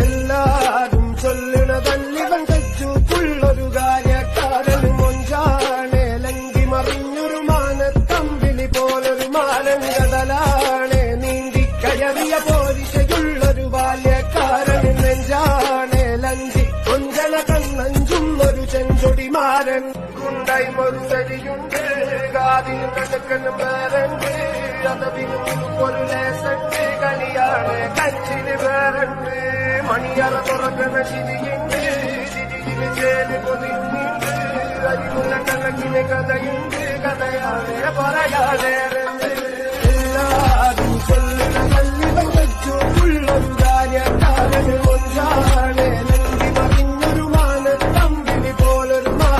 എല്ലാരും ചൊല്ലണതല്ലിവൻ തെച്ചുള്ളൊരു കാര്യക്കാരൻ മൊഞ്ചാണ് ലങ്കി മറിഞ്ഞൊരു മാനത്തമ്പിളി പോലൊരു മാനൻ കടലാണ് നീന്തിക്കയറിയ പോരിശയുള്ളൊരു ബാല്യക്കാരൻ നെഞ്ചാണ് ലങ്കി കൊഞ്ചല കണ്ണഞ്ചും ഒരു ചെഞ്ചൊടിമാരൻ കുണ്ടായി മറുതരിയുണ്ട് കാതിനും കടുക്കനും വേറുണ്ട് അതവിനും ഒരു ലേസണ്ട് കളിയാണ് കച്ചിന് വേറുണ്ട് മണിയറ തുറക്കണ ശിരിയുണ്ട് ശിരിയിന് ചേല് പൊതിഞ്ഞിട്ട് അരിമുള്ള കണക്കിന് കഥയുണ്ട് കഥയാണ് പറയാനേറുണ്ട് എല്ലാരും ചൊല്ലുന്ന കല്ലിവൻ വെച്ചു ഉള്ളൊരു കാര്യക്കാരന് കൊഞ്ചാണ്